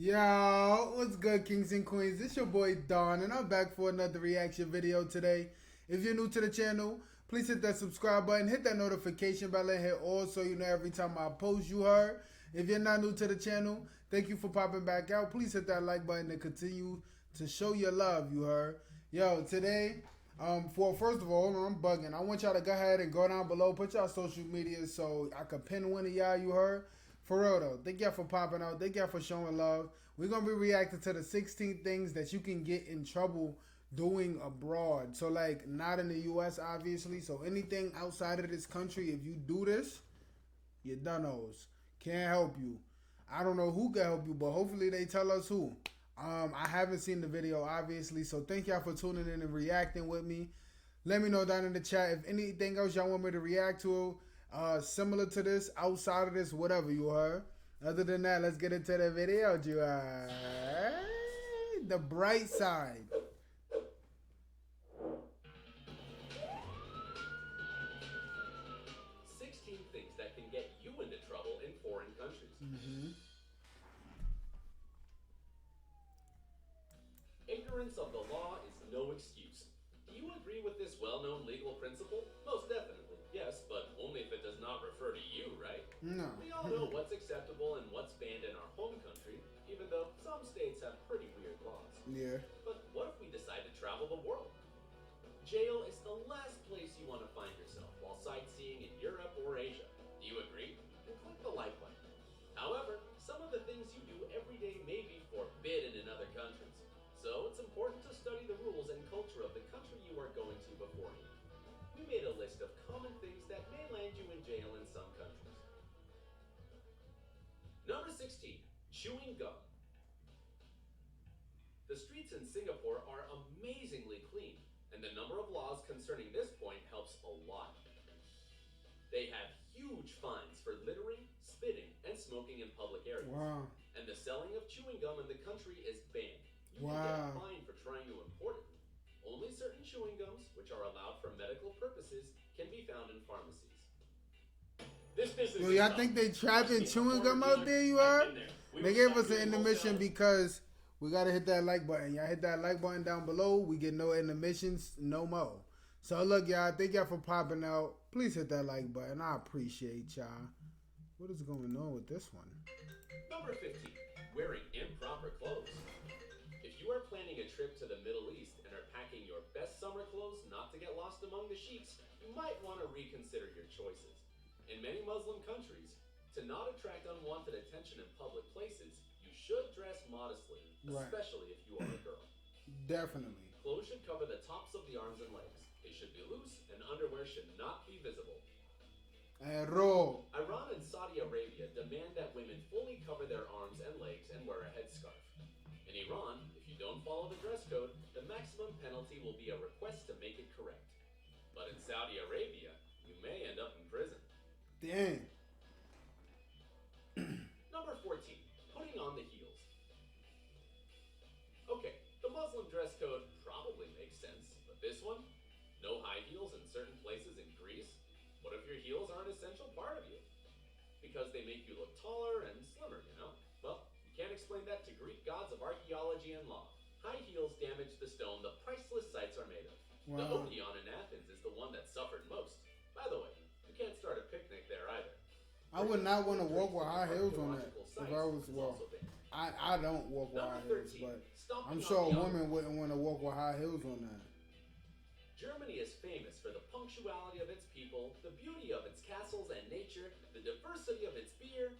Yo, what's good, kings and queens? It's your boy Don, and I'm back for another reaction video today. If you're new to the channel, please hit that subscribe button, hit that notification bell, and hit all so you know every time I post, you heard. If you're not new to the channel, thank you for popping back out. Please hit that like button to continue to show your love, you heard. Yo, today, first of all, hold on, I'm bugging. I want y'all to go ahead and go down below, put y'all social media so I can pin one of y'all, you heard. For real though, thank y'all for popping out. Thank y'all for showing love. We're gonna be reacting to the 16 things that you can get in trouble doing abroad. So like not in the US obviously. So anything outside of this country, if you do this, you dunnos. Can't help you. I don't know who can help you, but hopefully they tell us who. I haven't seen the video obviously, so thank y'all for tuning in and reacting with me. Let me know down in the chat if anything else y'all want me to react to. Similar to this, outside of this, whatever you heard. Other than that, let's get into the video, you heard. The bright side. 16 things that can get you into trouble in foreign countries. Ignorance of the law is no excuse. Do you agree with this well-known legal principle? Most definitely, yes, but only if it does not refer to you, right? No. We all know what's acceptable and what's banned in our home country, even though some states have pretty weird laws. Yeah. But what if we decide to travel the world? Jail is the last place you want to find yourself while sightseeing in Europe or Asia. Do you agree? Then click the like button. However, some of the things you do every day may be forbidden in other countries. So it's important to study the rules and culture of the country you are going to beforehand. We made a list of common things that may land you in jail in some countries. Number 16, chewing gum. The streets in Singapore are amazingly clean, and the number of laws concerning this point helps a lot. They have huge fines for littering, spitting, and smoking in public areas. Wow. And the selling of chewing gum in the country is banned. You Wow. can get fined for trying to import it. Only certain chewing gums, which are allowed for medical purposes, can be found in pharmacies. This business Yo, y'all think they trapping chewing gum out there, you heard? They gave us an intermission because we gotta hit that like button. Y'all hit that like button down below. We get no intermissions, no more. So look, y'all, thank y'all for popping out. Please hit that like button. I appreciate y'all. What is going on with this one? Number 15, wearing improper clothes. If you are planning a trip to the Middle East and are packing your best summer clothes not to get lost among the sheets, you might want to reconsider your choices. In many Muslim countries, to not attract unwanted attention in public places, you should dress modestly, especially if you are a girl. Definitely. Clothes should cover the tops of the arms and legs. They should be loose, and underwear should not be visible. Error. Iran and Saudi Arabia demand that women fully cover their arms and legs and wear a headscarf. In Iran, if you don't follow the dress code, the maximum penalty will be a request to make it correct. But in Saudi Arabia, you may end up in prison. Dang. Number 14, putting on the heels. Okay, the Muslim dress code probably makes sense, but this one? No high heels in certain places in Greece? What if your heels are an essential part of you? Because they make you look taller and slimmer, you know? Well, you can't explain that to Greek gods of archaeology and law. High heels damage the stone the priceless sites are made of. Wow. The Odeon in Athens is the one that suffered most. By the way, you can't start a picnic there either. I would not want to walk with high heels on that. If I was, well, I don't walk with high heels, but I'm sure a woman wouldn't want to walk with high heels on that. Germany is famous for the punctuality of its people, the beauty of its castles and nature, the diversity of its beer.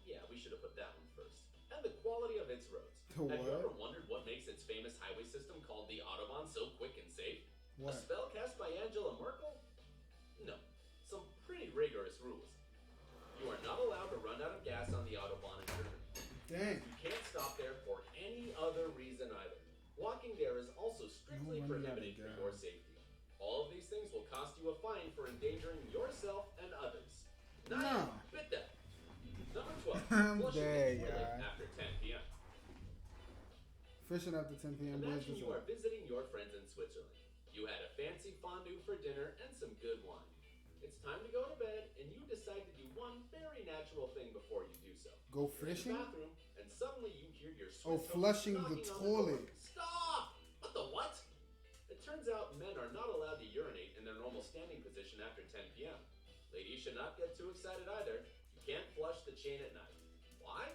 Yeah, we should have put that one first. And the quality of its roads. Have you ever wondered what makes its famous highway system called the Autobahn so quick and safe? What? A spell cast by Angela Merkel? No. Some pretty rigorous rules. You are not allowed to run out of gas on the Autobahn in Germany. Dang. You can't stop there for any other reason either. Walking there is also strictly prohibited for your safety. All of these things will cost you a fine for endangering yourself and others. Not bit that. Number 12. Flushing the toilet after 10 p.m. Fishing after 10 p.m. Imagine you are visiting your friends in Switzerland. You had a fancy fondue for dinner and some good wine. It's time to go to bed, and you decide to do one very natural thing before you do so. Go You're in fishing? the bathroom, and suddenly Oh, Swiss flushing the knocking on toilet. door. Stop! What the what? It turns out men are not allowed to urinate in their normal standing position after 10 p.m. Ladies should not get too excited either. You can't flush the chain at night. Why?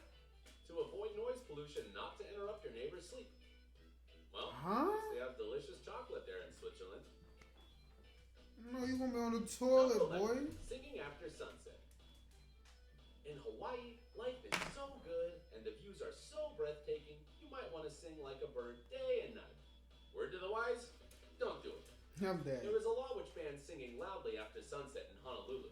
To avoid noise pollution, not to interrupt your neighbor's sleep. Well, they have delicious chocolate there in Switzerland. No, you're gonna be on the toilet, boy. Singing after sunset. In Hawaii, life is so good and the views are so breathtaking, you might want to sing like a bird day and night. Word to the wise, don't do it. I'm dead. There is a law which bans singing loudly after sunset in Honolulu.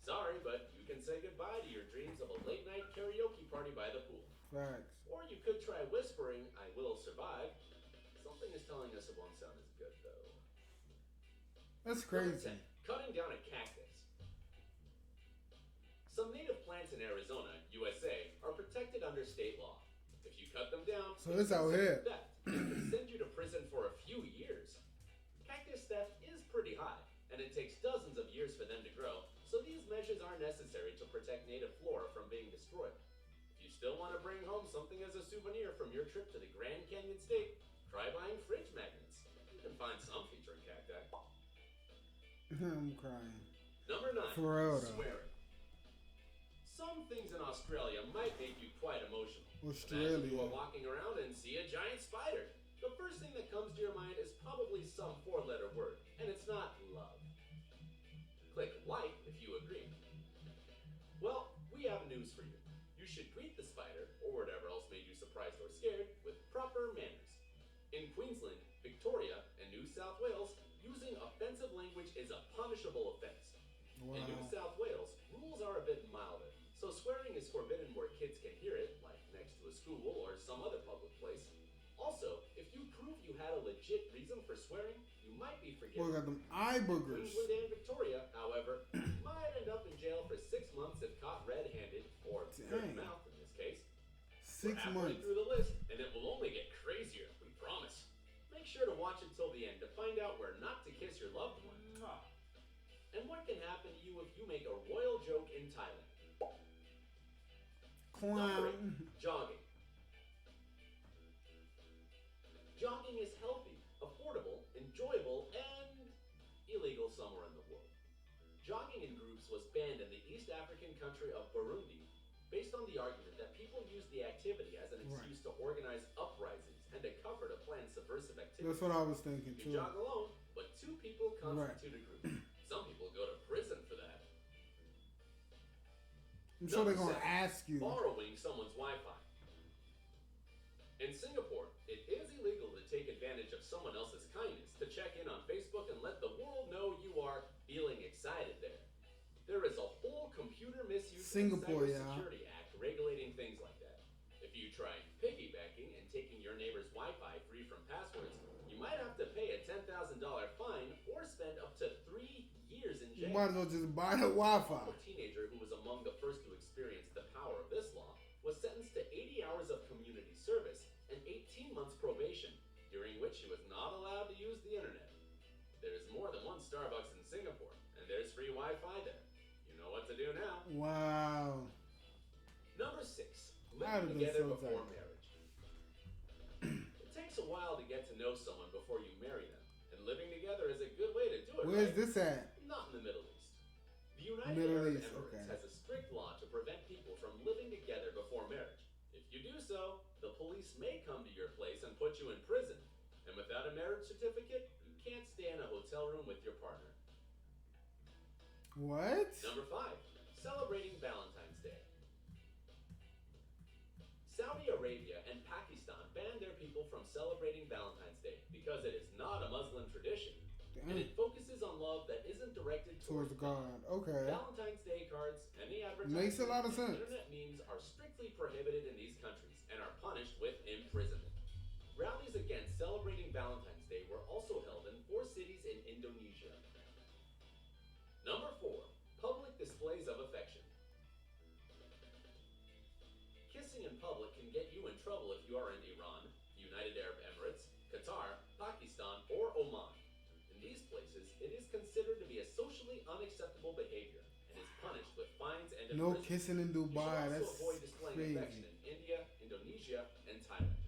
Sorry, but you can say goodbye to your dreams of a late night karaoke party by the pool. Facts. Or you could try whispering, I will survive. Something is telling us it won't sound as good though. That's crazy. 10, cutting down a cactus. Some native plants in Arizona, USA, are protected under state law. If you cut them down, so it's out here. Theft. It can send you to prison for a few years. Cactus theft is pretty high, and it takes dozens of years for them to grow, so these measures are necessary to protect native flora from being destroyed. If you still want to bring home something as a souvenir from your trip to the Grand Canyon State, try buying fridge magnets. You can find some featuring cacti. I'm crying. Number 9. For real, though. Swearing. Some things in Australia might make you quite emotional. Australia. Imagine you are walking around and see a giant spider. The first thing that comes to your mind is probably some 4-letter word, and it's not love. Click like if you agree. Well, we have news for you. You should greet the spider, or whatever else made you surprised or scared, with proper manners. In Queensland, Victoria, and New South Wales, using offensive language is a punishable offense. Wow. In New South Wales, rules are a bit milder, so swearing is forbidden where kids can hear it, like next to a school or some other public place. Also, if you prove you had a legit reason for swearing, you might be forgiven. Boy, got them eye boogers. Queensland and Victoria, however, might end up in jail for 6 months if caught red-handed, or foot-mouth in this case. 6 We're months. through the list, and it will only get crazier, we promise. Make sure to watch it till the end to find out where not to kiss your loved one. And what can happen to you if you make a royal joke in Thailand? Clown. Jogging. Jogging is healthy, affordable, enjoyable, and illegal somewhere in the world. Jogging in groups was banned in the East African country of Burundi based on the argument that people use the activity as an excuse to organize uprisings and a cover to plan subversive activities. That's what I was thinking You too. jog alone, but 2 people constitute a group. Some people go to prison for that. I'm sure they're Number gonna 7, ask you. borrowing someone's Wi-Fi. In Singapore, it is illegal to take advantage of someone else's kindness to check in on Facebook and let the world know you are feeling excited there. There is a whole computer misuse Singapore, and cybersecurity act regulating things like that. If you try piggybacking and taking your neighbor's Wi-Fi free from passwords, you might have to pay a $10,000 fine or spend up to 3 years in jail. You might as well just buy the Wi-Fi. A teenager who was among the first to experience the power of this law was sentenced to 80 hours of community service and 18 months probation, during which he was not allowed to use the internet. There is more than one Starbucks in Singapore, and there's free Wi-Fi there. You know what to do now. Wow. Number 6, I'd have living been together so before tight. marriage. It takes a while to get to know someone before you marry them, and living together is a good way to do it. Where's right? this at? Not in the Middle East. The United Middle Arab East, Emirates okay. has a strict law to prevent people from living together before marriage. If you do so, the police may come to your place and put you in prison. And without a marriage certificate, you can't stay in a hotel room with your partner. What? Number 5, celebrating Valentine's Day. Saudi Arabia and Pakistan banned their people from celebrating Valentine's Day because it is not a Muslim tradition. And it focuses on love that isn't directed Towards God. Okay. Valentine's Day cards and the advertising Makes a lot of and sense. internet memes are strictly prohibited in these countries and are punished with imprisonment. Rallies against celebrating Valentine's Day were also held in 4 cities in Indonesia. Number 4, public displays of affection. Kissing in public can get you in trouble if you are in Iran, United Arab Emirates, Qatar, Pakistan, or Oman. In these places, it is considered to be a socially unacceptable behavior and is punished with fines and No imprisonment. kissing in You should Dubai. also That's avoid displaying crazy. affection in India, Indonesia, and Thailand.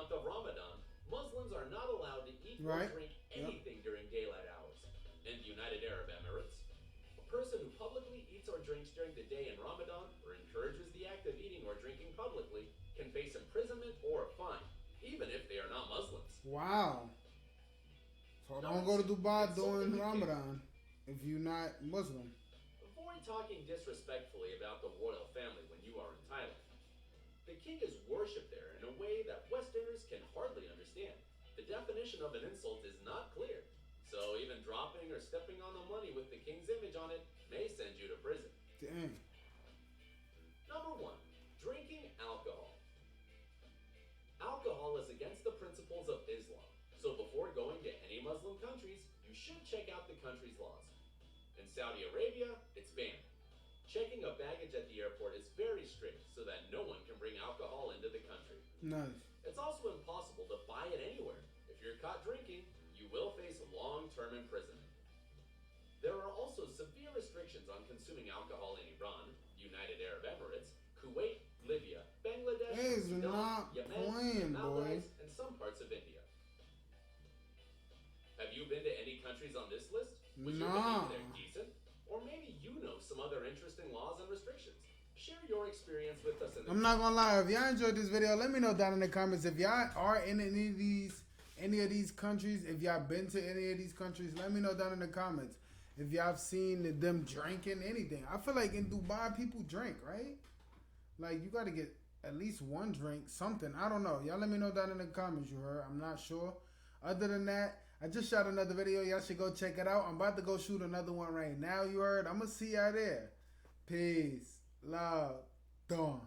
month of Ramadan, Muslims are not allowed to eat or Right. drink anything during daylight hours. In the United Arab Emirates, a person who publicly eats or drinks during the day in Ramadan or encourages the act of eating or drinking publicly can face imprisonment or a fine, even if they are not Muslims. Wow. So don't go to Dubai during Ramadan if you're not Muslim. Avoid talking disrespectfully about the royal family when you are in Thailand. The king is worshipped there in a way that Westerners can hardly understand. The definition of an insult is not clear, so even dropping or stepping on the money with the king's image on it may send you to prison. Dang. Number 1. Drinking alcohol. Alcohol is against the principles of Islam, so before going to any Muslim countries, you should check out the country's laws. In Saudi Arabia, it's banned. Checking a baggage at the airport is very strict so that no one can bring alcohol into the country. Nice. It's also impossible to buy it anywhere. If you're caught drinking, you will face long-term imprisonment. There are also severe restrictions on consuming alcohol in Iran, United Arab Emirates, Kuwait, Libya, Bangladesh, It's Sudan, not Yemen, playing, the boy. Maldives, and some parts of India. Have you been to any countries on this list? Was your Nah. behavior there decent? Or maybe you know some other interesting laws and restrictions. Share your experience with us in the I'm not gonna lie, if y'all enjoyed this video, let me know down in the comments if y'all are in any of these countries, if y'all been to any of these countries, let me know down in the comments. If y'all have seen them drinking anything. I feel like in Dubai people drink, right? Like you gotta get at least one drink, something. I don't know. Y'all let me know down in the comments, you heard. I'm not sure. Other than that, I just shot another video. Y'all should go check it out. I'm about to go shoot another one right now, you heard. I'm gonna see y'all there. Peace. Love. Dawn.